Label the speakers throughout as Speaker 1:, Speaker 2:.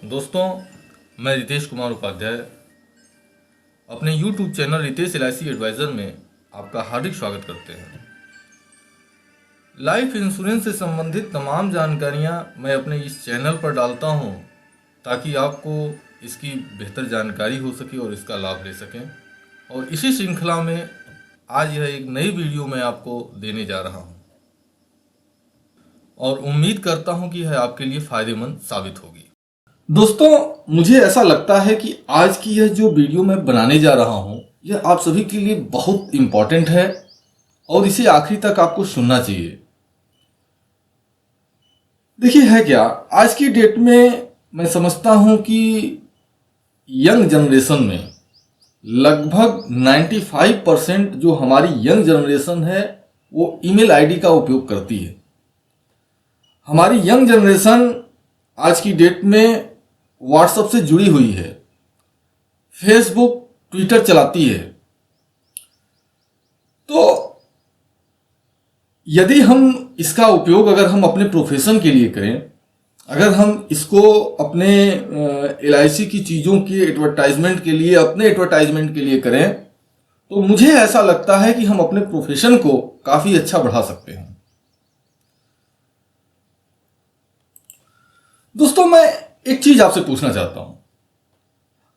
Speaker 1: दोस्तों, मैं रितेश कुमार उपाध्याय अपने YouTube channel Ritesh LIC advisor में आपका हार्दिक स्वागत करते हैं। लाइफ इंश्योरेंस से संबंधित तमाम जानकारियां मैं अपने इस चैनल पर डालता हूं ताकि आपको इसकी बेहतर जानकारी हो सके और इसका लाभ ले सकें। और इसी श्रृंखला में आज यह एक नई वीडियो मैं आपको देने जा रहा हूं और उम्मीद करता हूं कि यह आपके लिए फ़ायदेमंद साबित होगी। दोस्तों, मुझे ऐसा लगता है कि आज की यह जो वीडियो मैं बनाने जा रहा हूं यह आप सभी के लिए बहुत इम्पॉर्टेंट है और इसे आखिरी तक आपको सुनना चाहिए। देखिए, है क्या, आज की डेट में मैं समझता हूं कि यंग जनरेशन में लगभग 95% जो हमारी यंग जनरेशन है वो ईमेल आईडी का उपयोग करती है। हमारी यंग जनरेशन आज की डेट में व्हाट्सएप से जुड़ी हुई है, फेसबुक, ट्विटर चलाती है। तो यदि हम इसका उपयोग अगर हम अपने प्रोफेशन के लिए करें, अगर हम इसको अपने LIC की चीज़ों के एडवर्टाइजमेंट के लिए, अपने एडवर्टाइजमेंट के लिए करें, तो मुझे ऐसा लगता है कि हम अपने प्रोफेशन को काफ़ी अच्छा बढ़ा सकते हैं। दोस्तों, मैं एक चीज आपसे पूछना चाहता हूं।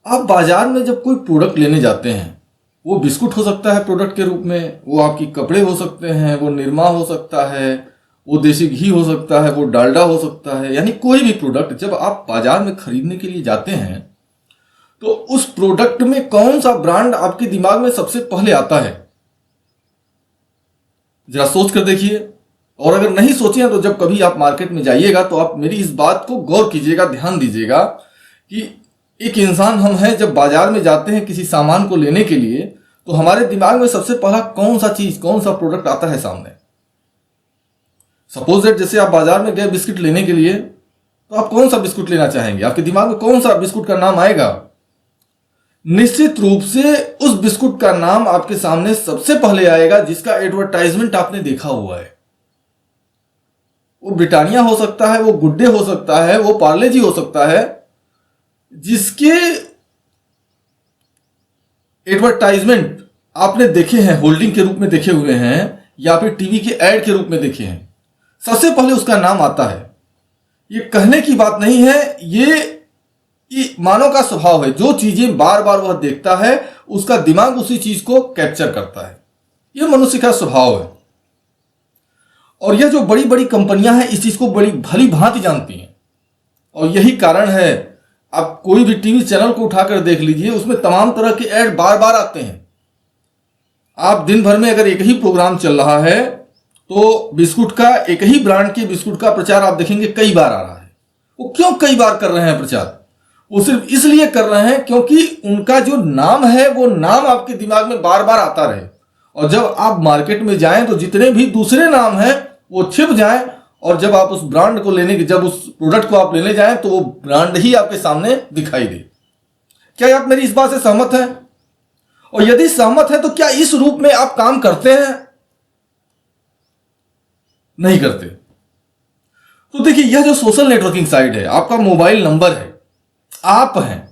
Speaker 1: आप बाजार में जब कोई प्रोडक्ट लेने जाते हैं, वो बिस्कुट हो सकता है प्रोडक्ट के रूप में, वो आपकी कपड़े हो सकते हैं, वो निरमा हो सकता है, वो देसी घी हो सकता है, वो डालडा हो सकता है, यानी कोई भी प्रोडक्ट जब आप बाजार में खरीदने के लिए जाते हैं तो उस प्रोडक्ट में कौन सा ब्रांड आपके दिमाग में सबसे पहले आता है? जरा सोच कर देखिए। और अगर नहीं सोचे तो जब कभी आप मार्केट में जाइएगा तो आप मेरी इस बात को गौर कीजिएगा, ध्यान दीजिएगा कि एक इंसान हम हैं, जब बाजार में जाते हैं किसी सामान को लेने के लिए तो हमारे दिमाग में सबसे पहला कौन सा चीज, कौन सा प्रोडक्ट आता है सामने। सपोज दैट जैसे आप बाजार में गए बिस्कुट लेने के लिए, तो आप कौन सा बिस्कुट लेना चाहेंगे? आपके दिमाग में कौन सा बिस्कुट का नाम आएगा? निश्चित रूप से उस बिस्कुट का नाम आपके सामने सबसे पहले आएगा जिसका एडवर्टाइजमेंट आपने देखा हुआ है। वो ब्रिटानिया हो सकता है, वो गुड डे हो सकता है, वो पार्ले जी हो सकता है, जिसके एडवर्टाइजमेंट आपने देखे हैं, होल्डिंग के रूप में देखे हुए हैं या फिर टीवी के ऐड के रूप में देखे हैं। सबसे पहले उसका नाम आता है। ये कहने की बात नहीं है, ये मानव का स्वभाव है। जो चीजें बार बार वह देखता है उसका दिमाग उसी चीज को कैप्चर करता है। यह मनुष्य का स्वभाव है। और यह जो बड़ी बड़ी कंपनियां हैं इस चीज को बड़ी भली भांति जानती हैं। और यही कारण है, आप कोई भी टीवी चैनल को उठाकर देख लीजिए, उसमें तमाम तरह के ऐड बार बार आते हैं। आप दिन भर में अगर एक ही प्रोग्राम चल रहा है तो बिस्कुट का, एक ही ब्रांड के बिस्कुट का प्रचार आप देखेंगे कई बार आ रहा है। वो क्यों कई बार कर रहे हैं प्रचार? वो सिर्फ इसलिए कर रहे हैं क्योंकि उनका जो नाम है वो नाम आपके दिमाग में बार बार आता रहे। और जब आप मार्केट में जाएं तो जितने भी दूसरे नाम हैं वो छिप जाएं, और जब आप उस ब्रांड को लेने की, जब उस प्रोडक्ट को आप लेने जाएं तो वो ब्रांड ही आपके सामने दिखाई दे। क्या आप मेरी इस बात से सहमत हैं? और यदि सहमत है तो क्या इस रूप में आप काम करते हैं? नहीं करते। तो देखिए, यह जो सोशल नेटवर्किंग साइट है, आपका मोबाइल नंबर है, आप हैं।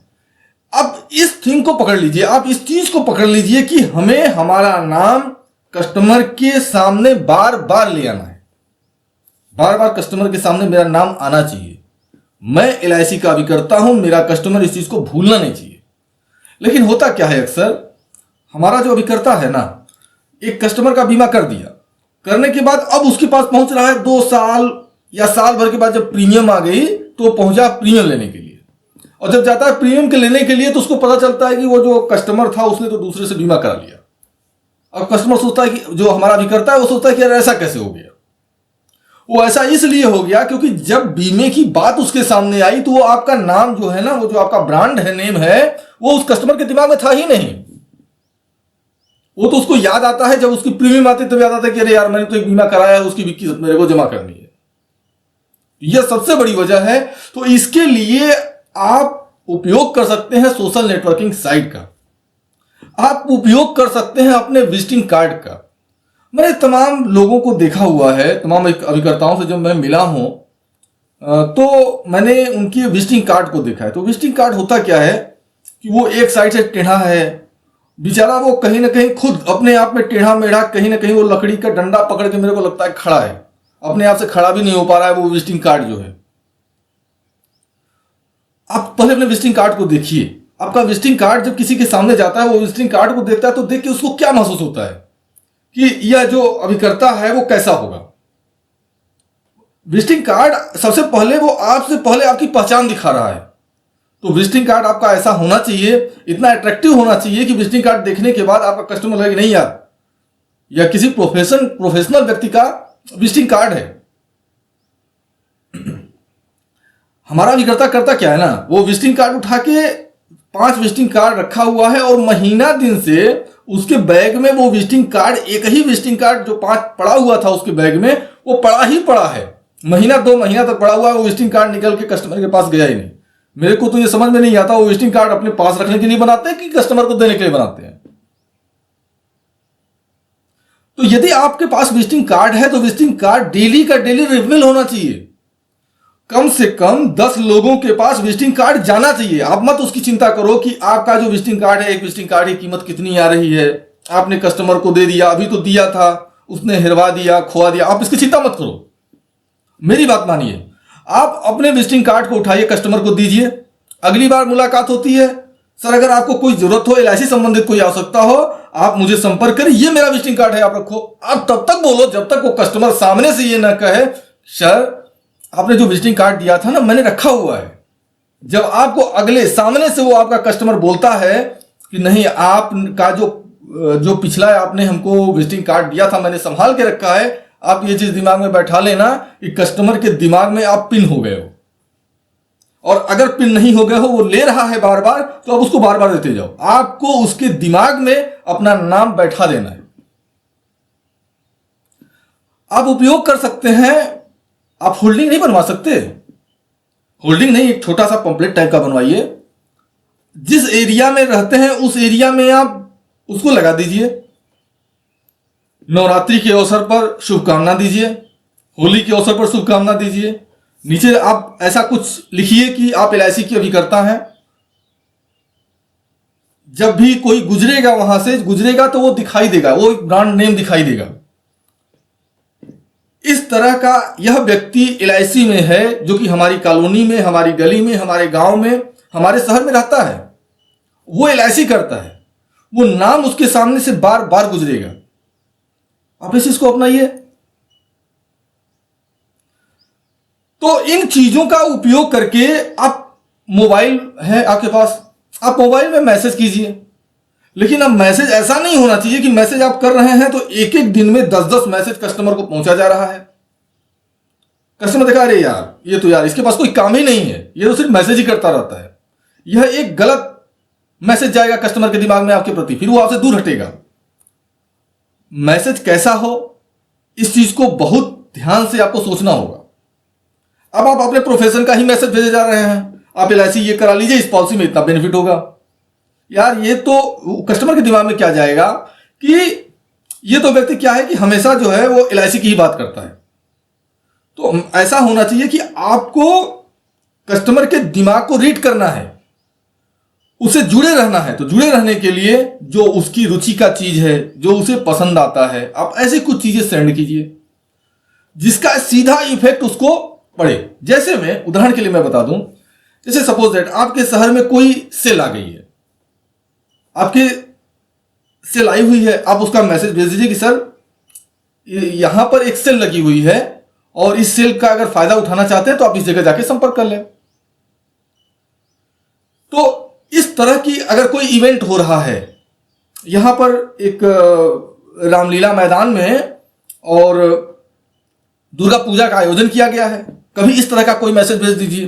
Speaker 1: अब इस थिंग को पकड़ लीजिए, आप इस चीज को पकड़ लीजिए कि हमें हमारा नाम कस्टमर के सामने बार बार ले आना है। बार बार कस्टमर के सामने मेरा नाम आना चाहिए। मैं LIC का भी करता हूं, मेरा कस्टमर इस चीज को भूलना नहीं चाहिए। लेकिन होता क्या है, अक्सर हमारा जो अभिकर्ता है ना, एक कस्टमर का बीमा कर दिया, करने के बाद अब उसके पास पहुंच रहा है 2 साल या साल भर के बाद जब प्रीमियम आ गई तो पहुंचा प्रीमियम लेने के लिए। और जब जाता है प्रीमियम के लेने के लिए तो उसको पता चलता है कि वो जो कस्टमर था उसने तो दूसरे से बीमा करा लिया। अब कस्टमर सोचता है कि जो हमारा अभिकर्ता है वो सोचता है कि यार ऐसा कैसे हो गया? वो ऐसा इसलिए हो गया क्योंकि जब बीमे की बात उसके सामने आई तो वो आपका नाम जो है ना, वो जो आपका ब्रांड है, नेम है, वो उस कस्टमर के दिमाग में था ही नहीं। वो तो उसको याद आता है जब उसकी प्रीमियम आती है तब याद आता है कि अरे यार मैंने तो एक बीमा कराया है, उसकी विक्की मेरे को जमा करनी है। यह सबसे बड़ी वजह है। तो इसके लिए आप उपयोग कर सकते हैं सोशल नेटवर्किंग साइट का, आप उपयोग कर सकते हैं अपने विजिटिंग कार्ड का। मैंने तमाम लोगों को देखा हुआ है, तमाम अभिकर्ताओं से जब मैं मिला हूं, तो मैंने उनके विजिटिंग कार्ड को देखा है। तो विजिटिंग कार्ड होता क्या है कि वो एक साइड से टेढ़ा है, बेचारा वो कहीं ना कहीं खुद अपने आप में टेढ़ा मेढ़ा, कहीं ना कहीं वो लकड़ी का डंडा पकड़ के मेरे को लगता है खड़ा है, अपने आप से खड़ा भी नहीं हो पा रहा है वो विजिटिंग कार्ड जो है। आप पहले अपने विजिटिंग कार्ड को देखिए। आपका विजिटिंग कार्ड जब किसी के सामने जाता है, वो विजिटिंग कार्ड को देखता है तो देख के उसको क्या महसूस होता है कि यह जो अभिकर्ता है वो कैसा होगा। विजिटिंग कार्ड सबसे पहले वो आपसे पहले आपकी पहचान दिखा रहा है। तो विजिटिंग कार्ड आपका ऐसा होना चाहिए, इतना अट्रैक्टिव होना चाहिए कि विजिटिंग कार्ड देखने के बाद आपका कस्टमर लगे नहीं यार, या किसी प्रोफेशनल व्यक्ति का विजिटिंग कार्ड है। हमारा अभिकर्ता करता क्या है ना, वो विजिटिंग कार्ड उठा के 5 विजिटिंग कार्ड रखा हुआ है और महीना दिन से उसके बैग में वो विजिटिंग कार्ड, एक ही विजिटिंग कार्ड जो 5 पड़ा हुआ था उसके बैग में, वो पड़ा ही पड़ा है। महीना 2 महीना तक पड़ा हुआ है, वो विजिटिंग कार्ड निकल के कस्टमर के पास गया ही नहीं। मेरे को तो ये समझ में नहीं आता वो विजिटिंग कार्ड अपने पास रखने के लिए बनाते हैं कि कस्टमर को देने के लिए बनाते हैं। तो यदि आपके पास विजिटिंग कार्ड है तो विजिटिंग कार्ड डेली का डेली रिन्यूअल होना चाहिए। कम से कम 10 लोगों के पास विजिटिंग कार्ड जाना चाहिए। आप मत उसकी चिंता करो कि आपका जो विजिटिंग कार्ड है, एक विजिटिंग कार्ड की कीमत कितनी आ रही है, आपने कस्टमर को दे दिया, अभी तो दिया था, उसने हिरवा दिया, खोआ दिया। आप इसकी चिंता मत करो, मेरी बात मानिए। आप अपने विजिटिंग कार्ड को उठाइए, कस्टमर को दीजिए। अगली बार मुलाकात होती है, सर अगर आपको कोई जरूरत हो, LIC संबंधित कोई आवश्यकता हो, आप मुझे संपर्क करें, ये मेरा विजिटिंग कार्ड है, आप रखो। आप तब तक बोलो जब तक वो कस्टमर सामने से ये ना कहे सर आपने जो विजिटिंग कार्ड दिया था ना, मैंने रखा हुआ है। जब आपको अगले सामने से वो आपका कस्टमर बोलता है कि नहीं, आपका जो पिछला आपने हमको विजिटिंग कार्ड दिया था मैंने संभाल के रखा है, आप ये चीज दिमाग में बैठा लेना कि कस्टमर के दिमाग में आप पिन हो गए हो। और अगर पिन नहीं हो गए हो, वो ले रहा है बार बार, तो आप उसको बार बार देते जाओ। आपको उसके दिमाग में अपना नाम बैठा देना है। आप उपयोग कर सकते हैं, आप होल्डिंग नहीं बनवा सकते। होल्डिंग नहीं, एक छोटा सा पंपलेट टाइप का बनवाइए। जिस एरिया में रहते हैं उस एरिया में आप उसको लगा दीजिए। नवरात्रि के अवसर पर शुभकामना दीजिए, होली के अवसर पर शुभकामना दीजिए। नीचे आप ऐसा कुछ लिखिए कि आप LIC के अभिकर्ता हैं। जब भी कोई गुजरेगा, वहां से गुजरेगा तो वो दिखाई देगा, वो एक ब्रांड नेम दिखाई देगा। इस तरह का यह व्यक्ति LIC में है, जो कि हमारी कॉलोनी में, हमारी गली में, हमारे गांव में, हमारे शहर में रहता है। वो LIC करता है, वो नाम उसके सामने से बार बार गुजरेगा। आप इस चीज को अपनाइए। तो इन चीजों का उपयोग करके आप, मोबाइल है आपके पास, आप मोबाइल में मैसेज कीजिए। लेकिन अब मैसेज ऐसा नहीं होना चाहिए कि मैसेज आप कर रहे हैं तो एक एक दिन में 10-10 मैसेज कस्टमर को पहुंचा जा रहा है। कस्टमर देखा, अरे यार ये तो यार इसके पास कोई काम ही नहीं है, ये तो सिर्फ मैसेज ही करता रहता है। यह एक गलत मैसेज जाएगा कस्टमर के दिमाग में आपके प्रति, फिर वो आपसे दूर हटेगा। मैसेज कैसा हो, इस चीज को बहुत ध्यान से आपको सोचना होगा। अब आप अपने प्रोफेशन का ही मैसेज भेजे जा रहे हैं, आप LIC ये करा लीजिए, इस पॉलिसी में इतना बेनिफिट होगा। यार ये तो कस्टमर के दिमाग में क्या जाएगा कि ये तो व्यक्ति क्या है कि हमेशा जो है वो LIC की ही बात करता है। तो ऐसा होना चाहिए कि आपको कस्टमर के दिमाग को रीड करना है, उसे जुड़े रहना है। तो जुड़े रहने के लिए जो उसकी रुचि का चीज है, जो उसे पसंद आता है, आप ऐसी कुछ चीजें सेंड कीजिए जिसका सीधा इफेक्ट उसको पड़े। जैसे मैं उदाहरण के लिए मैं बता दूं, जैसे सपोज दैट आपके शहर में कोई सेल आ गई है, आपके सेल आई हुई है, आप उसका मैसेज भेज दीजिए कि सर यहां पर एक सेल लगी हुई है और इस सेल का अगर फायदा उठाना चाहते हैं तो आप इस जगह जाके संपर्क कर लें। तो इस तरह की अगर कोई इवेंट हो रहा है, यहां पर एक रामलीला मैदान में और दुर्गा पूजा का आयोजन किया गया है, कभी इस तरह का कोई मैसेज भेज दीजिए,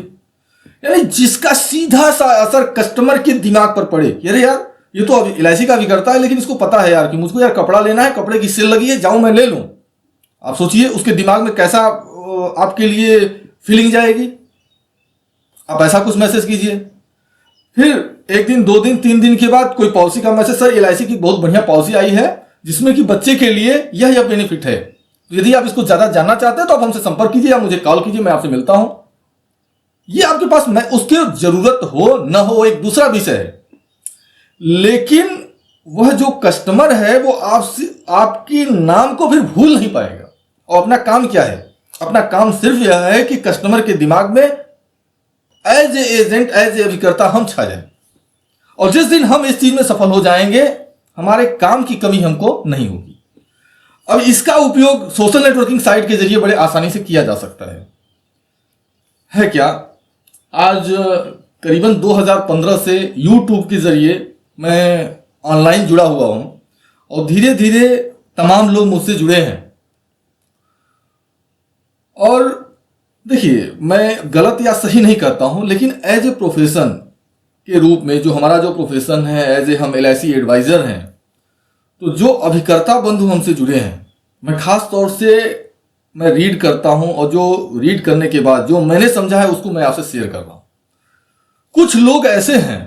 Speaker 1: यानी जिसका सीधा सा असर कस्टमर के दिमाग पर पड़े। अरे यार ये तो अभी LIC का भी करता है, लेकिन इसको पता है यार कि मुझको यार कपड़ा लेना है, कपड़े की सेल लगी है, जाऊं मैं ले लूं। आप सोचिए उसके दिमाग में कैसा आपके लिए फीलिंग जाएगी। आप ऐसा कुछ मैसेज कीजिए। फिर 1 दिन 2 दिन 3 दिन के बाद कोई पॉलिसी का मैसेज, सर LIC की बहुत बढ़िया पॉलिसी आई है जिसमें कि बच्चे के लिए यह बेनिफिट है। तो यदि आप इसको ज्यादा जानना चाहते हैं तो आप हमसे संपर्क कीजिए या मुझे कॉल कीजिए, मैं आपसे मिलता हूं। ये आपके पास उसकी जरूरत हो न हो एक दूसरा विषय है, लेकिन वह जो कस्टमर है वो आपसे आपकी नाम को फिर भूल नहीं पाएगा। और अपना काम क्या है? अपना काम सिर्फ यह है कि कस्टमर के दिमाग में as a agent, as a अभिकर्ता हम छा जाए। और जिस दिन हम इस चीज में सफल हो जाएंगे, हमारे काम की कमी हमको नहीं होगी। अब इसका उपयोग सोशल नेटवर्किंग साइट के जरिए बड़े आसानी से किया जा सकता है क्या? आज करीबन 2015 से YouTube के जरिए मैं ऑनलाइन जुड़ा हुआ हूं और धीरे धीरे तमाम लोग मुझसे जुड़े हैं। और देखिए, मैं गलत या सही नहीं करता हूं, लेकिन एज ए प्रोफेशन के रूप में जो हमारा जो प्रोफेशन है, एज ए हम LIC एडवाइजर हैं, तो जो अभिकर्ता बंधु हमसे जुड़े हैं, मैं खास तौर से मैं रीड करता हूं और जो रीड करने के बाद जो मैंने समझा है उसको मैं आपसे शेयर कर रहा हूं। कुछ लोग ऐसे हैं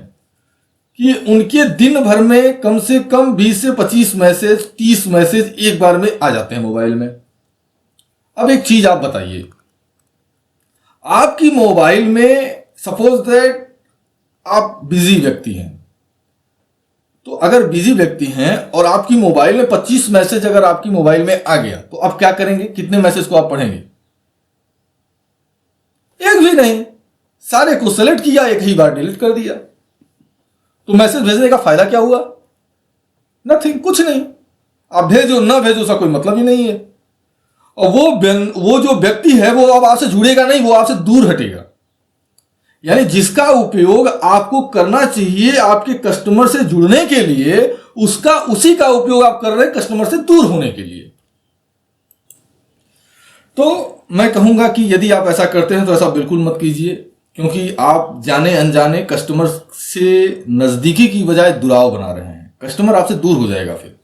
Speaker 1: कि उनके दिन भर में कम से कम 20 से 25 मैसेज, 30 मैसेज एक बार में आ जाते हैं मोबाइल में। अब एक चीज आप बताइए, आपकी मोबाइल में सपोज दैट आप बिजी व्यक्ति हैं, तो अगर बिजी व्यक्ति हैं और आपकी मोबाइल में 25 मैसेज अगर आपकी मोबाइल में आ गया, तो आप क्या करेंगे? कितने मैसेज को आप पढ़ेंगे? एक भी नहीं, सारे को सेलेक्ट किया, एक ही बार डिलीट कर दिया। तो मैसेज भेजने का फायदा क्या हुआ? नथिंग, कुछ नहीं। आप भेजो ना भेजो उसका कोई मतलब ही नहीं है। और वो जो व्यक्ति है वो अब आपसे जुड़ेगा नहीं, वो आपसे दूर हटेगा। यानी जिसका उपयोग आपको करना चाहिए आपके कस्टमर से जुड़ने के लिए, उसी का उपयोग आप कर रहे हैं कस्टमर से दूर होने के लिए। तो मैं कहूंगा कि यदि आप ऐसा करते हैं तो ऐसा बिल्कुल मत कीजिए, क्योंकि आप जाने अनजाने कस्टमर से नजदीकी की बजाय दुराव बना रहे हैं। कस्टमर आपसे दूर हो जाएगा फिर।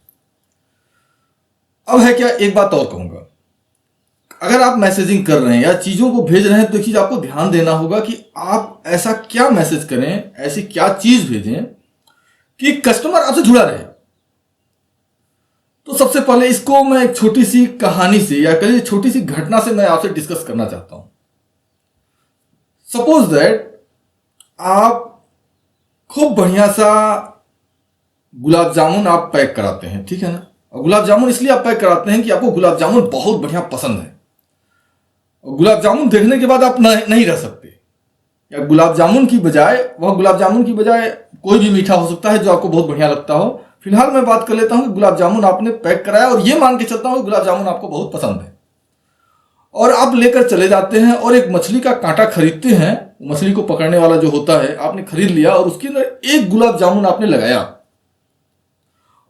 Speaker 1: अब है क्या, एक बात और कहूंगा, अगर आप मैसेजिंग कर रहे हैं या चीजों को भेज रहे हैं तो एक चीज आपको ध्यान देना होगा कि आप ऐसा क्या मैसेज करें, ऐसी क्या चीज भेजें कि कस्टमर आपसे जुड़ा रहे। तो सबसे पहले इसको मैं एक छोटी सी कहानी से या कहीं छोटी सी घटना से मैं आपसे डिस्कस करना चाहता हूं। सपोज दैट आप खूब बढ़िया सा गुलाब जामुन आप पैक कराते हैं, ठीक है ना? और गुलाब जामुन इसलिए आप पैक कराते हैं कि आपको गुलाब जामुन बहुत बढ़िया पसंद है। गुलाब जामुन देखने के बाद आप नहीं रह सकते, या गुलाब जामुन की बजाय कोई भी मीठा हो सकता है जो आपको बहुत बढ़िया लगता हो। फिलहाल मैं बात कर लेता हूं कि गुलाब जामुन आपने पैक कराया और ये मान के चलता हूं कि गुलाब जामुन आपको बहुत पसंद है, और आप लेकर चले जाते हैं और एक मछली का कांटा खरीदते हैं। मछली को पकड़ने वाला जो होता है आपने खरीद लिया और उसके अंदर एक गुलाब जामुन आपने लगाया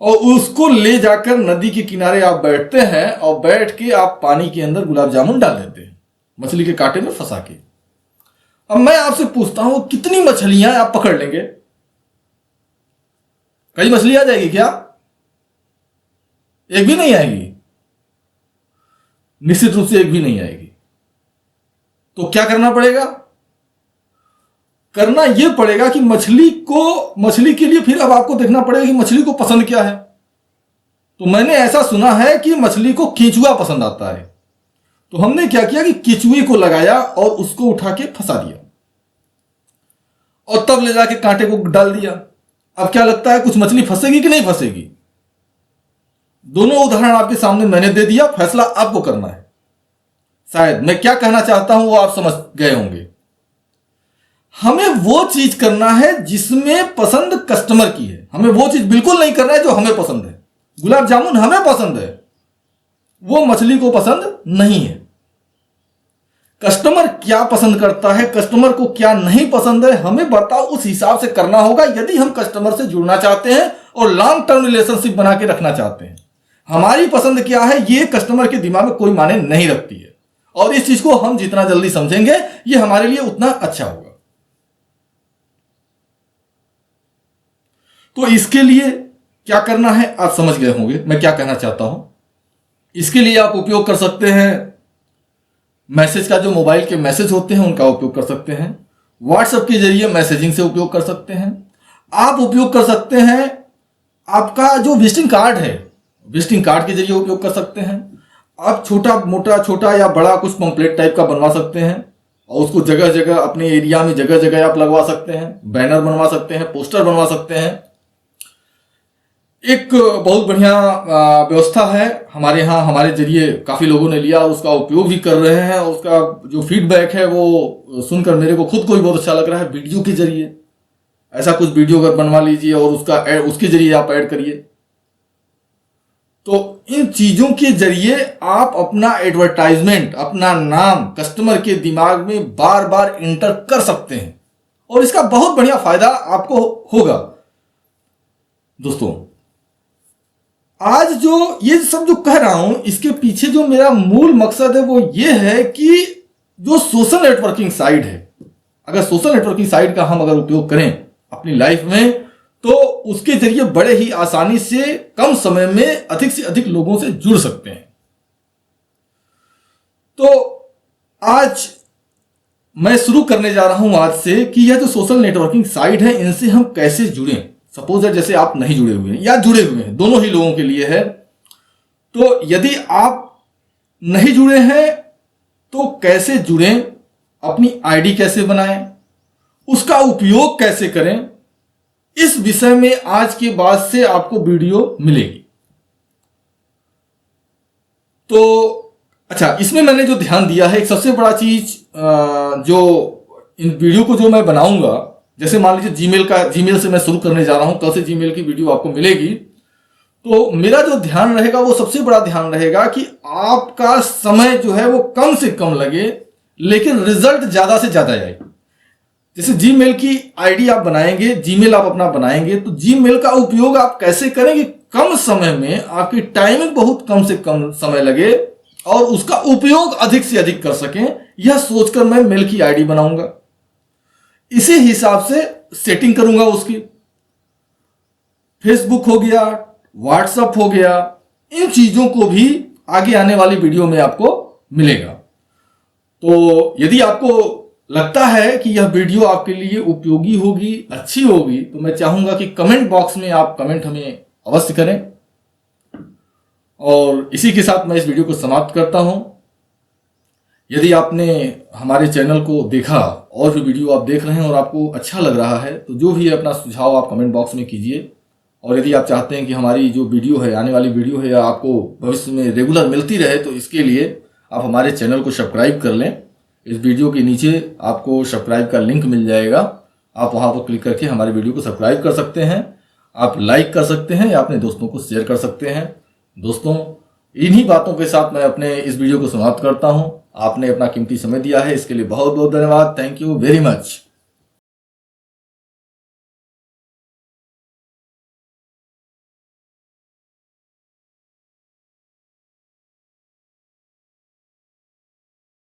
Speaker 1: और उसको ले जाकर नदी के किनारे आप बैठते हैं और बैठ के आप पानी के अंदर गुलाब जामुन डाल देते हैं, मछली के कांटे में फंसा के। अब मैं आपसे पूछता हूं, कितनी मछलियां आप पकड़ लेंगे? कई मछली आ जाएगी क्या? एक भी नहीं आएगी, निश्चित रूप से एक भी नहीं आएगी। तो क्या करना पड़ेगा? करना यह पड़ेगा कि मछली के लिए फिर अब आपको देखना पड़ेगा कि मछली को पसंद क्या है। तो मैंने ऐसा सुना है कि मछली को केंचुआ पसंद आता है, तो हमने क्या किया कि केंचुए को लगाया और उसको उठा के फंसा दिया और तब ले जाके कांटे को डाल दिया। अब क्या लगता है, कुछ मछली फंसेगी कि नहीं फंसेगी? दोनों उदाहरण आपके सामने मैंने दे दिया, फैसला आपको करना है। शायद मैं क्या कहना चाहता हूं वो आप समझ गए होंगे। हमें वो चीज करना है जिसमें पसंद कस्टमर की है, हमें वो चीज बिल्कुल नहीं करना है जो हमें पसंद है। गुलाब जामुन हमें पसंद है, वो मछली को पसंद नहीं है। कस्टमर क्या पसंद करता है, कस्टमर को क्या नहीं पसंद है, हमें बर्ताव उस हिसाब से करना होगा यदि हम कस्टमर से जुड़ना चाहते हैं और लॉन्ग टर्म रिलेशनशिप बना के रखना चाहते हैं। हमारी पसंद क्या है ये कस्टमर के दिमाग में कोई मायने नहीं रखती है, और इस चीज को हम जितना जल्दी समझेंगे ये हमारे लिए उतना अच्छा होगा। तो इसके लिए क्या करना है आप समझ गए होंगे मैं क्या कहना चाहता हूं। इसके लिए आप उपयोग कर सकते हैं मैसेज का, जो मोबाइल के मैसेज होते हैं उनका उपयोग कर सकते हैं। व्हाट्सएप के जरिए मैसेजिंग से उपयोग कर सकते हैं। आप उपयोग कर सकते हैं आपका जो विजिटिंग कार्ड है, विजिटिंग कार्ड के जरिए उपयोग कर सकते हैं। आप छोटा या बड़ा कुछ पंपलेट टाइप का बनवा सकते हैं, और उसको जगह जगह अपने एरिया में जगह जगह आप लगवा सकते हैं, बैनर बनवा सकते हैं, पोस्टर बनवा सकते हैं। एक बहुत बढ़िया व्यवस्था है हमारे यहाँ, हमारे जरिए काफ़ी लोगों ने लिया और उसका उपयोग भी कर रहे हैं। और उसका जो फीडबैक है वो सुनकर मेरे को खुद को भी बहुत अच्छा लग रहा है। वीडियो के जरिए ऐसा कुछ वीडियो अगर बनवा लीजिए और उसके जरिए आप ऐड करिए, तो इन चीज़ों के जरिए आप अपना एडवर्टाइजमेंट, अपना नाम कस्टमर के दिमाग में बार बार इंटर कर सकते हैं और इसका बहुत बढ़िया फायदा आपको होगा। दोस्तों, आज जो ये सब जो कह रहा हूं, इसके पीछे जो मेरा मूल मकसद है वो ये है कि जो सोशल नेटवर्किंग साइट है, अगर सोशल नेटवर्किंग साइट का हम अगर उपयोग करें अपनी लाइफ में, तो उसके जरिए बड़े ही आसानी से कम समय में अधिक से अधिक लोगों से जुड़ सकते हैं। तो आज मैं शुरू करने जा रहा हूं आज से कि यह जो सोशल नेटवर्किंग साइट है इनसे हम कैसे जुड़ें। सपोज है जैसे आप नहीं जुड़े हुए हैं या जुड़े हुए हैं, दोनों ही लोगों के लिए है। तो यदि आप नहीं जुड़े हैं तो कैसे जुड़ें, अपनी आईडी कैसे बनाएं, उसका उपयोग कैसे करें, इस विषय में आज के बाद से आपको वीडियो मिलेगी। तो अच्छा, इसमें मैंने जो ध्यान दिया है, एक सबसे बड़ा चीज जो इन वीडियो को जो मैं बनाऊंगा, जैसे मान लीजिए जीमेल से मैं शुरू करने जा रहा हूं, कल से जीमेल की वीडियो आपको मिलेगी। तो मेरा जो ध्यान रहेगा वो सबसे बड़ा ध्यान रहेगा कि आपका समय जो है वो कम से कम लगे लेकिन रिजल्ट ज्यादा से ज्यादा आए। जैसे जीमेल की आईडी आप बनाएंगे, जीमेल आप अपना बनाएंगे, तो जीमेल का उपयोग आप कैसे करेंगे, कम समय में आपकी टाइमिंग बहुत कम से कम समय लगे और उसका उपयोग अधिक से अधिक कर सकें, यह सोचकर मैं मेल की आईडी बनाऊंगा। इसी हिसाब से सेटिंग करूंगा उसकी। फेसबुक हो गया, व्हाट्सएप हो गया, इन चीजों को भी आगे आने वाली वीडियो में आपको मिलेगा। तो यदि आपको लगता है कि यह वीडियो आपके लिए उपयोगी होगी, अच्छी होगी, तो मैं चाहूंगा कि कमेंट बॉक्स में आप कमेंट हमें अवश्य करें। और इसी के साथ मैं इस वीडियो को समाप्त करता हूं। यदि आपने हमारे चैनल को देखा और भी वीडियो आप देख रहे हैं और आपको अच्छा लग रहा है, तो जो भी है अपना सुझाव आप कमेंट बॉक्स में कीजिए। और यदि आप चाहते हैं कि हमारी जो वीडियो है, आने वाली वीडियो है, आपको भविष्य में रेगुलर मिलती रहे, तो इसके लिए आप हमारे चैनल को सब्सक्राइब कर लें। इस वीडियो के नीचे आपको सब्सक्राइब का लिंक मिल जाएगा, आप वहां पर क्लिक करके हमारे वीडियो को सब्सक्राइब कर सकते हैं। आप लाइक कर सकते हैं या अपने दोस्तों को शेयर कर सकते हैं। दोस्तों, इन्हीं बातों के साथ मैं अपने इस वीडियो को समाप्त करता हूं। आपने अपना कीमती समय दिया है, इसके लिए बहुत बहुत धन्यवाद। Thank you very much.